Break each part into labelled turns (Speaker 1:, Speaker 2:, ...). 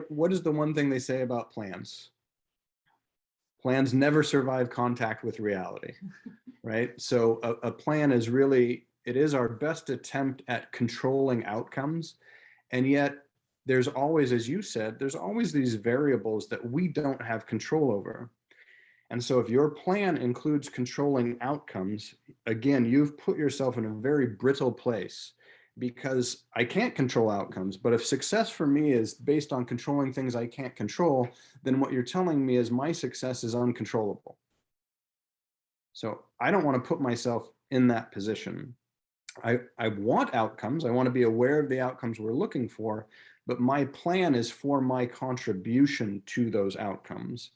Speaker 1: What is the one thing they say about plans? Plans never survive contact with reality, right? So a plan is really, it is our best attempt at controlling outcomes. And yet there's always, as you said, there's always these variables that we don't have control over. And so if your plan includes controlling outcomes, again, you've put yourself in a very brittle place, because I can't control outcomes. But if success for me is based on controlling things I can't control, then what you're telling me is my success is uncontrollable. So I don't want to put myself in that position. I want outcomes. I want to be aware of the outcomes we're looking for, but my plan is for my contribution to those outcomes.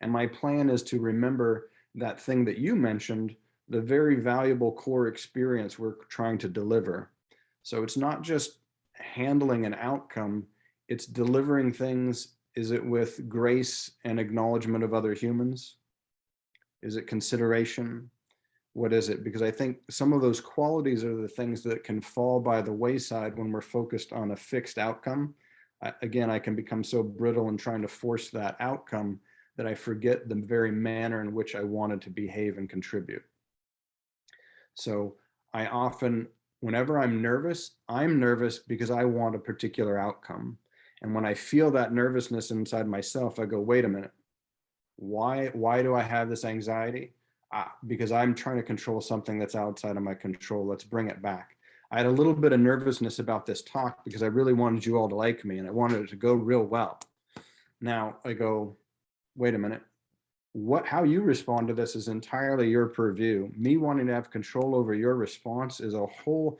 Speaker 1: And my plan is to remember that thing that you mentioned, the very valuable core experience we're trying to deliver. So it's not just handling an outcome, it's delivering things. Is it with grace and acknowledgement of other humans? Is it consideration? What is it? Because I think some of those qualities are the things that can fall by the wayside when we're focused on a fixed outcome. Again, I can become so brittle in trying to force that outcome that I forget the very manner in which I wanted to behave and contribute. So I often, whenever I'm nervous because I want a particular outcome. And when I feel that nervousness inside myself, I go, wait a minute, why do I have this anxiety? Because I'm trying to control something that's outside of my control. Let's bring it back. I had a little bit of nervousness about this talk because I really wanted you all to like me and I wanted it to go real well. Now I go, wait a minute, how you respond to this is entirely your purview. Me wanting to have control over your response is a whole,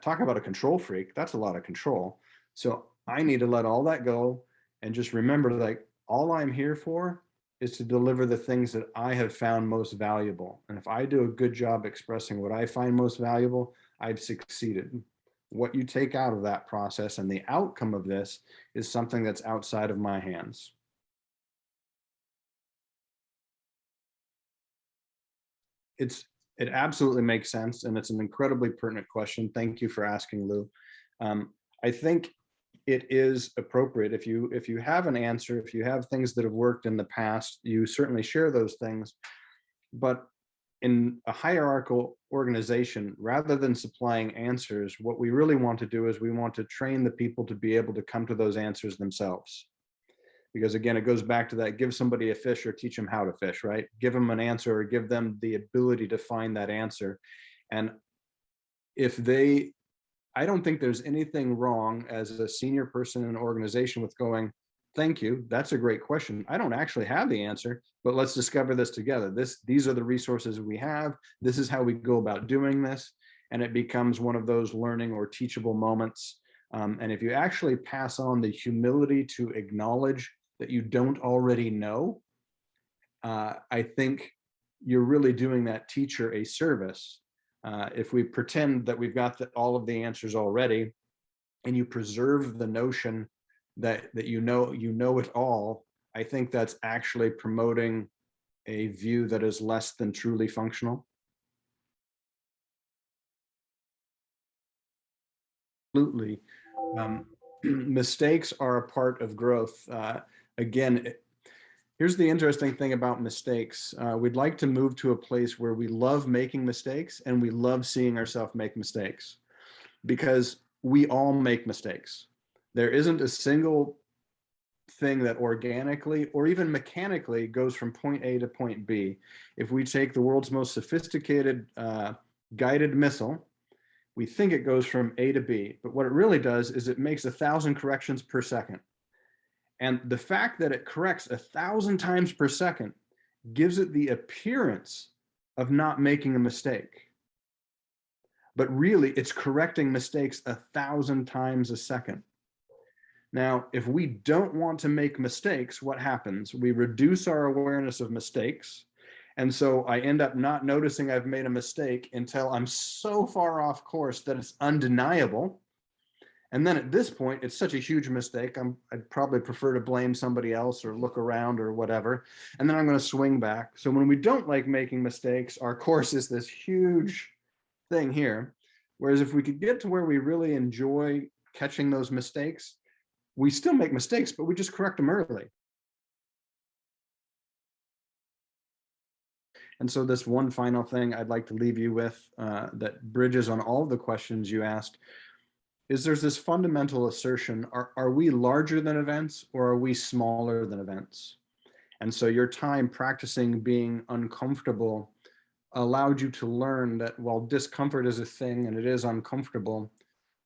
Speaker 1: talk about a control freak, that's a lot of control. So I need to let all that go and just remember, like, all I'm here for is to deliver the things that I have found most valuable. And if I do a good job expressing what I find most valuable, I've succeeded. What you take out of that process and the outcome of this is something that's outside of my hands. It absolutely makes sense, and it's an incredibly pertinent question. Thank you for asking, Lou. I think it is appropriate if you have an answer, if you have things that have worked in the past, you certainly share those things. But in a hierarchical organization, rather than supplying answers, what we really want to do is we want to train the people to be able to come to those answers themselves. Because again, it goes back to that, give somebody a fish or teach them how to fish, right? Give them an answer or give them the ability to find that answer. And I don't think there's anything wrong as a senior person in an organization with going, thank you, that's a great question. I don't actually have the answer, but let's discover this together. These are the resources we have. This is how we go about doing this. And it becomes one of those learning or teachable moments. And if you actually pass on the humility to acknowledge that you don't already know, I think you're really doing that teacher a service. If we pretend that we've got all of the answers already, and you preserve the notion that you know it all, I think that's actually promoting a view that is less than truly functional. Absolutely. Mistakes are a part of growth. Again, here's the interesting thing about mistakes. We'd like to move to a place where we love making mistakes and we love seeing ourselves make mistakes, because we all make mistakes. There isn't a single thing that organically or even mechanically goes from point A to point B. If we take the world's most sophisticated guided missile, we think it goes from A to B, but what it really does is it makes 1,000 corrections per second. And the fact that it corrects 1,000 times per second gives it the appearance of not making a mistake. But really, it's correcting mistakes 1,000 times a second. Now, if we don't want to make mistakes, what happens? We reduce our awareness of mistakes. And so I end up not noticing I've made a mistake until I'm so far off course that it's undeniable. And then at this point, it's such a huge mistake, I'd probably prefer to blame somebody else or look around or whatever. And then I'm going to swing back. So when we don't like making mistakes, our course is this huge thing here. Whereas if we could get to where we really enjoy catching those mistakes, We still make mistakes, but we just correct them early. And so this one final thing I'd like to leave you with that bridges on all of the questions you asked is there's this fundamental assertion, are we larger than events or are we smaller than events? And so your time practicing being uncomfortable allowed you to learn that while discomfort is a thing and it is uncomfortable,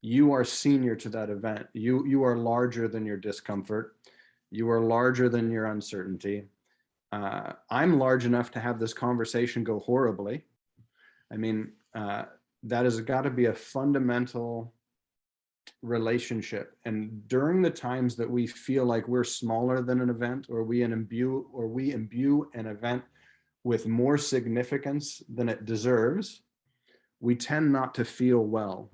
Speaker 1: you are senior to that event. You are larger than your discomfort. You are larger than your uncertainty. I'm large enough to have this conversation go horribly. I mean, that has got to be a fundamental relationship. And during the times that we feel like we're smaller than an event, or we imbue an event with more significance than it deserves, we tend not to feel well,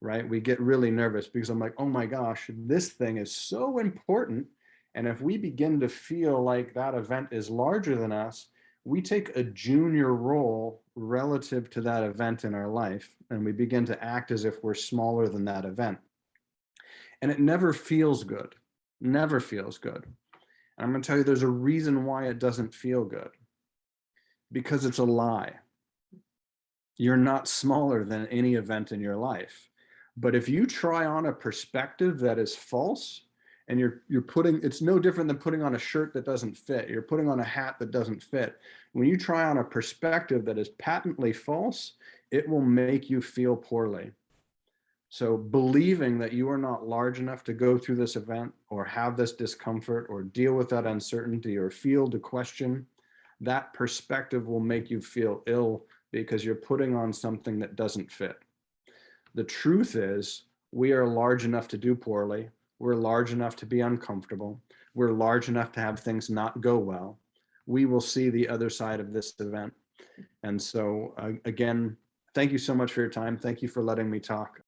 Speaker 1: right? We get really nervous because I'm like, oh my gosh, this thing is so important. And if we begin to feel like that event is larger than us, we take a junior role relative to that event in our life, and we begin to act as if we're smaller than that event. And it never feels good, never feels good. And I'm going to tell you, there's a reason why it doesn't feel good, because it's a lie. You're not smaller than any event in your life. But if you try on a perspective that is false, and you're putting, it's no different than putting on a shirt that doesn't fit. You're putting on a hat that doesn't fit. When you try on a perspective that is patently false, it will make you feel poorly. So believing that you are not large enough to go through this event or have this discomfort or deal with that uncertainty or feel the question, that perspective will make you feel ill because you're putting on something that doesn't fit. The truth is, we are large enough to do poorly. We're large enough to be uncomfortable. We're large enough to have things not go well. We will see the other side of this event. And so again, thank you so much for your time. Thank you for letting me talk.